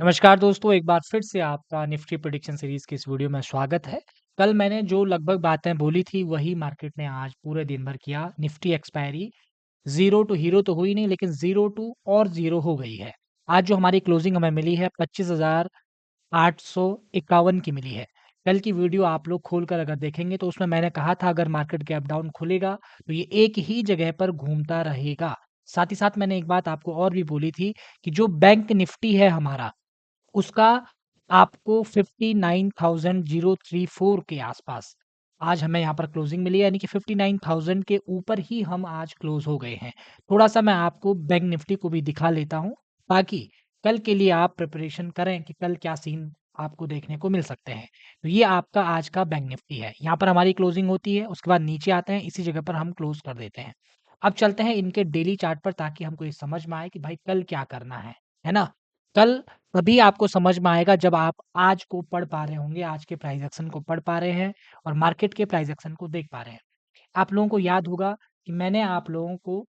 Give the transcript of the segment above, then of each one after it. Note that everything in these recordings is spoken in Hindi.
नमस्कार दोस्तों, एक बार फिर से आपका निफ्टी प्रेडिक्शन सीरीज़ की इस वीडियो में स्वागत है। कल मैंने जो लगभग बातें बोली थी, वही मार्केट ने आज पूरे दिन भर किया। निफ्टी एक्सपायरी 0 टू हीरो तो हुई नहीं, लेकिन 0 टू और 0 हो गई है। आज जो हमारी क्लोजिंग हमें मिली है 25,851 की मिली है। कल की वीडियो आप लोग खोलकर अगर देखेंगे तो उसमें मैंने कहा था अगर मार्केट गैप डाउन खुलेगा तो ये एक ही जगह पर घूमता रहेगा। साथ ही साथ मैंने एक बात आपको और भी बोली थी कि जो बैंक निफ्टी है हमारा, उसका आपको 59,034 के आसपास आज हमें यहाँ पर क्लोजिंग मिली है, यानी कि 59,000 के ऊपर ही हम आज क्लोज हो गए हैं। थोड़ा-सा मैं आपको बैंक निफ्टी को भी दिखा लेता हूँ, ताकि कल के लिए आप प्रिपरेशन करें कि कल क्या सीन आपको देखने को मिल सकते हैं। तो ये आपका आज का बैंक निफ्टी है। यहाँ पर हमारी क्लोजिंग होती है, उसके बाद नीचे आते हैं, इसी जगह पर हम क्लोज कर देते हैं। अब चलते हैं इनके डेली चार्ट पर, ताकि हमको ये समझ में आए कि भाई कल क्या करना है ना? कल तभी आपको समझ में आएगा जब आप आज को पढ़ पा रहे होंगे, आज के प्राइस एक्शन को पढ़ पा रहे हैं और मार्केट के प्राइस एक्शन को देख पा रहे हैं। आप लोगों को याद होगा कि मैंने आप लोगों को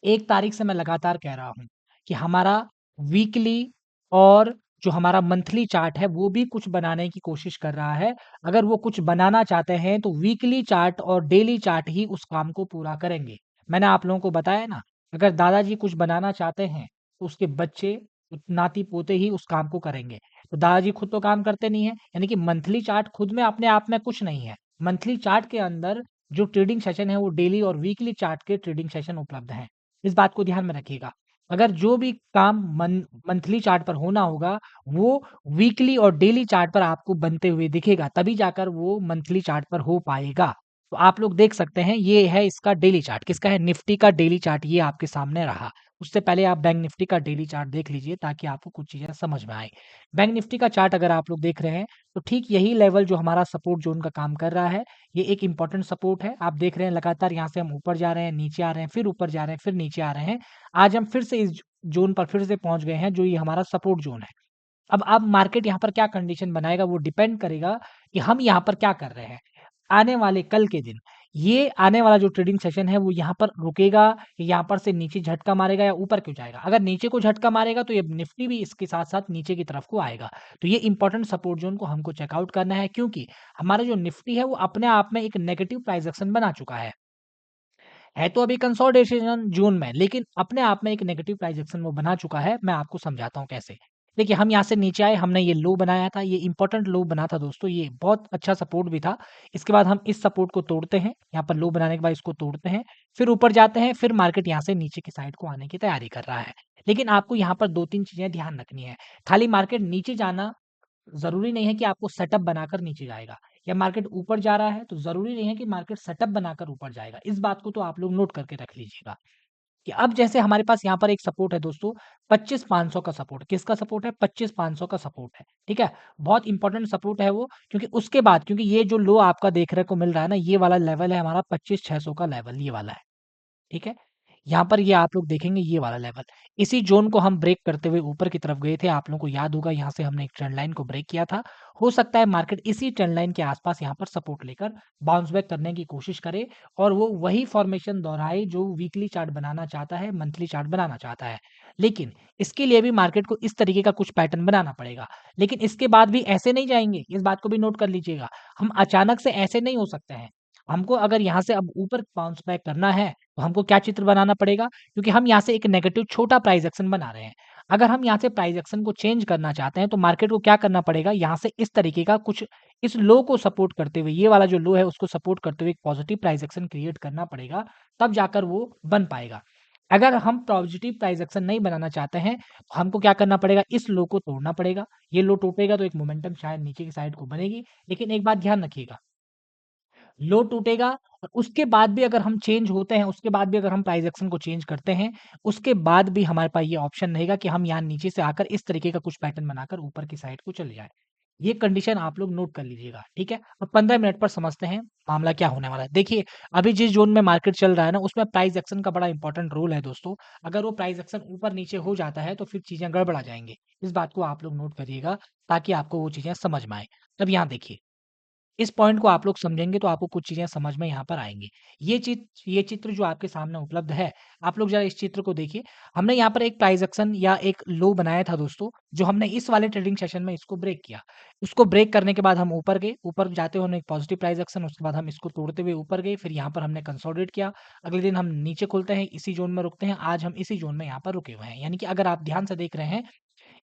1 तारीख से मैं लगातार कह रहा हूँ कि हमारा वीकली और जो हमारा मंथली चार्ट है, वो भी कुछ बनाने की कोशिश कर रहा है। अगर वो कुछ बनाना चाहते हैं, तो वीकली चार्ट और डेली चार्ट ही उस काम को पूरा करेंगे। मैंने आप लोगों को बताया ना, अगर दादाजी कुछ बनाना चाहते हैं, तो उसके बच्चे, नाती-पोते ही उस काम को करेंगे। तो दादाजी खुद तो काम करते नहीं हैं, यानी कि मंथली चार्ट खुद में अपने आप में कुछ नहीं है। मंथली चार्ट के अंदर जो ट्रेडिंग सेशन है, वो डेली और वीकली चार्ट के ट्रेडिंग सेशन उपलब्ध हैं। इस बात को ध्यान में रखिएगा। अगर जो भी काम मंथली चार्ट पर होना होगा, वो वीकली और डेली चार्ट पर आपको बनते हुए दिखेगा, तभी जाकर वो मंथली चार्ट पर हो पाएगा। तो आप लोग देख सकते हैं, ये है इसका डेली चार्ट। किसका है? निफ्टी का डेली चार्ट, ये आपके सामने रहा। उससे पहले आप बैंक निफ्टी का डेली चार्ट देख लीजिए, ताकि आपको कुछ चीज़ें समझ में आएँ। बैंक निफ्टी का चार्ट अगर आप लोग देख रहे हैं, तो ठीक यही लेवल जो हमारा सपोर्ट ज़ोन का काम कर रहा है, ये एक इम्पोर्टेंट सपोर्ट है। आप देख रहे हैं लगातार यहाँ से हम ऊपर जा रहे हैं, नीचे आ रहे हैं, फिर ऊपर जा रहे हैं, फिर नीचे आ रहे हैं। आज हम फिर से इस ज़ोन पर फिर से पहुँच गए हैं, जो ये हमारा सपोर्ट ज़ोन है। अब मार्केट यहाँ पर क्या कंडीशन बनाएगा, वो डिपेंड करेगा कि हम यहाँ पर क्या कर रहे हैं। आने वाले कल के दिन, ये आने वाला जो ट्रेडिंग सेशन है, वो यहाँ पर रुकेगा, यहाँ पर से नीचे झटका मारेगा या ऊपर क्यों जाएगा। अगर नीचे को झटका मारेगा, तो ये निफ्टी भी इसके साथ-साथ नीचे की तरफ को आएगा। तो ये इंपॉर्टेंट सपोर्ट ज़ोन को हमको चेकआउट करना है, क्योंकि हमारा जो निफ्टी है, वो अपने आप में एक नेगेटिव प्राइस एक्शन बना चुका है तो अभी कंसोलिडेशन ज़ोन में, लेकिन अपने आप में एक नेगेटिव प्राइस एक्शन वो बना चुका है। मैं आपको समझाता हूँ कैसे। देखिए, हम यहाँ से नीचे आए, हमने ये लो बनाया था, ये इम्पोर्टेंट लो बना था दोस्तों, ये बहुत अच्छा सपोर्ट भी था। इसके बाद हम इस सपोर्ट को तोड़ते हैं, यहाँ पर लो बनाने के बाद इसको तोड़ते हैं, फिर ऊपर जाते हैं, फिर मार्केट यहाँ से नीचे की साइड को आने की तैयारी कर रहा है। लेकिन आपको यहाँ पर 2-3 चीज़ें ध्यान रखनी है। खाली मार्केट नीचे जाना ज़रूरी नहीं है कि आपको सेटअप बनाकर नीचे जाएगा, या मार्केट ऊपर जा रहा है तो ज़रूरी नहीं है कि मार्केट सेटअप बनाकर ऊपर जाएगा। इस बात को तो आप लोग नोट करके रख लीजिएगा कि अब जैसे हमारे पास यहाँ पर एक सपोर्ट है दोस्तों, 25,500 का सपोर्ट। किसका सपोर्ट है? 25,500 का सपोर्ट है, ठीक है? बहुत इंपॉर्टेंट सपोर्ट है वो, क्योंकि उसके बाद, क्योंकि ये जो लो आपका देखने को मिल रहा है ना, ये वाला लेवल है हमारा 25,600 का लेवल, ये वाला है। ठीक है? यहाँ पर ये आप लोग देखेंगे, ये वाला लेवल, इसी ज़ोन को हम ब्रेक करते हुए ऊपर की तरफ गए थे। आप लोगों को याद होगा, यहाँ से हमने एक ट्रेंड लाइन को ब्रेक किया था। हो सकता है मार्केट इसी ट्रेंड लाइन के आसपास यहाँ पर सपोर्ट लेकर बाउंस बैक करने की कोशिश करे, और वो वही फॉर्मेशन दोहराए जो वीकली चार्ट बनाना चाहता है, मंथली चार्ट बनाना चाहता है। लेकिन इसके लिए भी मार्केट को इस तरीके का कुछ पैटर्न बनाना पड़ेगा। लेकिन इसके बाद भी ऐसे नहीं जाएँगे, इस बात को भी नोट कर लीजिएगा। हम अचानक से ऐसे नहीं हो सकते हैं। हमको अगर यहाँ से अब ऊपर बाउंस बैक करना है, तो हमको क्या चित्र बनाना पड़ेगा? क्योंकि हम यहाँ से एक नेगेटिव छोटा प्राइस एक्शन बना रहे हैं। अगर हम यहाँ से प्राइस एक्शन को चेंज करना चाहते हैं, तो मार्केट को क्या करना पड़ेगा? यहाँ से इस तरीके का कुछ, इस लो को सपोर्ट करते हुए, ये वाला जो लो है उसको सपोर्ट करते हुए एक पॉजिटिव प्राइस एक्शन क्रिएट करना पड़ेगा, तब जाकर वो बन पाएगा। अगर हम पॉजिटिव प्राइस एक्शन नहीं बनाना चाहते हैं, तो हमको क्या करना पड़ेगा? इस लो को तोड़ना पड़ेगा। ये लो टूटेगा तो एक मोमेंटम शायद नीचे की साइड को बनेगी। लेकिन एक बात ध्यान रखिएगा, लो टूटेगा और उसके बाद भी अगर हम चेंज होते हैं, उसके बाद भी अगर हम प्राइस एक्शन को चेंज करते हैं, उसके बाद भी हमारे पास ये ऑप्शन रहेगा कि हम यहाँ नीचे से आकर इस तरीके का कुछ पैटर्न बनाकर ऊपर की साइड को चले जाएँ। ये कंडीशन आप लोग नोट कर लीजिएगा, ठीक है? और 15 मिनट पर समझते हैं मामला क्या होने वाला है। देखिए, अभी जिस ज़ोन में मार्केट चल रहा है ना, उसमें प्राइस एक्शन का बड़ा इंपॉर्टेंट रोल है दोस्तों। अगर वो प्राइस एक्शन ऊपर-नीचे हो जाता है, तो फिर चीज़ें गड़बड़ा जाएँगी। इस बात को आप लोग नोट करिएगा, ताकि आपको वो चीज़ें समझ में आएँ। अब यहाँ देखिए, इस पॉइंट को आप लोग समझेंगे तो आपको कुछ चीज़ें समझ में यहाँ पर आएँगी। ये चित्र जो आपके सामने उपलब्ध है, आप लोग ज़रा इस चित्र को देखिए। हमने यहाँ पर एक प्राइस एक्शन या एक लो बनाया था दोस्तों, जो हमने इस वाले ट्रेडिंग सेशन में इसको ब्रेक किया। उसको ब्रेक करने के बाद हम ऊपर गए, ऊपर जाते हुए हमने एक पॉजिटिव प्राइस एक्शन, उसके बाद हम इसको तोड़ते हुए ऊपर गए, फिर यहाँ पर हमने कंसोलिडेट किया। अगले दिन हम नीचे खुलते हैं, इसी ज़ोन में रुकते हैं, आज हम इसी ज़ोन में यहाँ पर रुके हुए हैं। यानी कि अगर आप ध्यान से देख रहे हैं,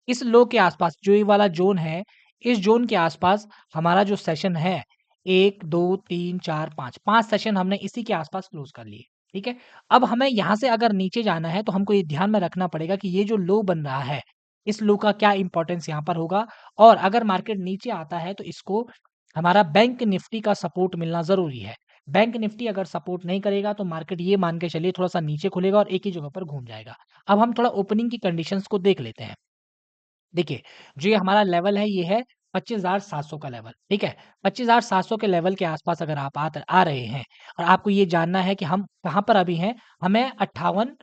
इस लो के आसपास जो ये वाला ज़ोन है, इस ज़ोन के आसपास हमारा जो सेशन है 1, 2, 3, 4, 5, 5 सेशन हमने इसी के आसपास क्लोज़ कर लिए, ठीक है? अब हमें यहाँ से अगर नीचे जाना है तो हमको ये ध्यान में रखना पड़ेगा कि ये जो लो बन रहा है, इस लो का क्या इम्पोर्टेंस यहाँ पर होगा और अगर मार्केट नीचे आता है तो इसको हमारा बैंक निफ्टी का सपोर्ट मिलना ज़रूरी है। बैंक निफ्टी अगर सपोर्ट नहीं करेगा तो मार्केट ये मान के चलिए थोड़ा-सा नीचे खुलेगा और एक ही जगह पर घूम जाएगा। अब हम थोड़ा ओपनिंग की कंडीशंस को देख लेते हैं। देखिए, जो ये हमारा लेवल है, ये है 25,700 का लेवल, ठीक है? 25,700 के लेवल के आस-पास अगर आप आ रहे हैं और आपको ये जानना है कि हम कहाँ पर अभी हैं, हमें 58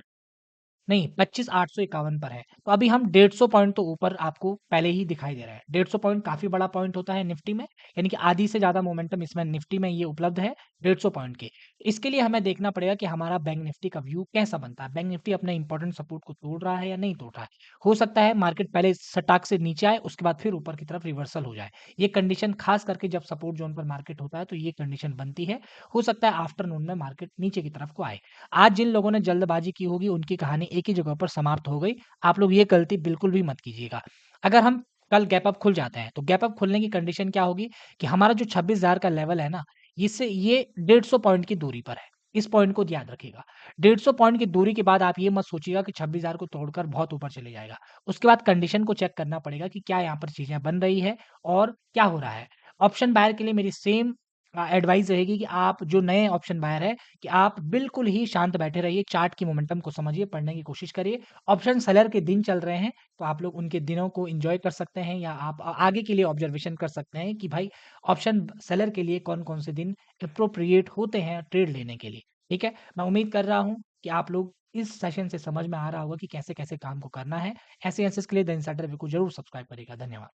नहीं, 25,851 पर है। तो अभी हम 150 पॉइंट तो ऊपर आपको पहले ही दिखाई दे रहा है। 150 पॉइंट काफ़ी बड़ा पॉइंट होता है निफ्टी में, यानी कि आधी से ज़्यादा मोमेंटम इसमें निफ्टी में ये उपलब्ध है 150 पॉइंट के। इसके लिए हमें देखना पड़ेगा कि हमारा बैंक निफ्टी का व्यू कैसा बनता है। बैंक निफ्टी अपने इंपॉर्टेंट सपोर्ट को तोड़ रहा है या नहीं तोड़ रहा है। हो सकता है मार्केट पहले सटाक से नीचे आए, उसके बाद फिर ऊपर की तरफ रिवर्सल हो जाए। ये कंडीशन खास करके जब सपोर्ट ज़ोन पर मार्केट होता है, तो ये कंडीशन बनती है। हो सकता है आफ्टरनून में मार्केट नीचे की तरफ को आए। आज जिन लोगों ने जल्दबाजी की होगी उनकी कहानी एक ही जगह पर समाप्त हो गई। आप लोग ये गलती बिल्कुल भी मत कीजिएगा। अगर हम कल गैप अप खुल जाते हैं, तो गैप अप खुलने की कंडीशन क्या होगी कि हमारा जो 26,000 का लेवल है ना, इससे ये 150 पॉइंट की दूरी पर है। इस पॉइंट को याद रखिएगा। 150 पॉइंट की दूरी के बाद आप ये मत सोचिएगा कि 26,000 को तोड़कर बहुत ऊपर चले जाएगा। उसके बाद कंडीशन को चेक करना पड़ेगा कि क्या यहाँ पर चीज़ें बन रही है और क्या हो रहा है। ऑप्शन बायर के लिए मेरी सेम एडवाइस रहेगी कि आप जो नए ऑप्शन बायर है कि आप बिल्कुल ही शांत बैठे रहिए, चार्ट की मोमेंटम को समझिए, पढ़ने की कोशिश करिए। ऑप्शन सेलर के दिन चल रहे हैं, तो आप लोग उनके दिनों को एन्जॉय कर सकते हैं या आप आगे के लिए ऑब्जर्वेशन कर सकते हैं कि भाई ऑप्शन सेलर के लिए कौन-कौन से दिन एप्रोप्रिएट होते हैं ट्रेड लेने के लिए, ठीक है? मैं उम्मीद कर रहा हूँ कि आप लोग इस सेशन से समझ में आ रहा होगा कि कैसे-कैसे काम को करना है। ऐसे एनालिसिस के लिए द इनसाइडर वीक को ज़रूर सब्सक्राइब करिएगा। धन्यवाद।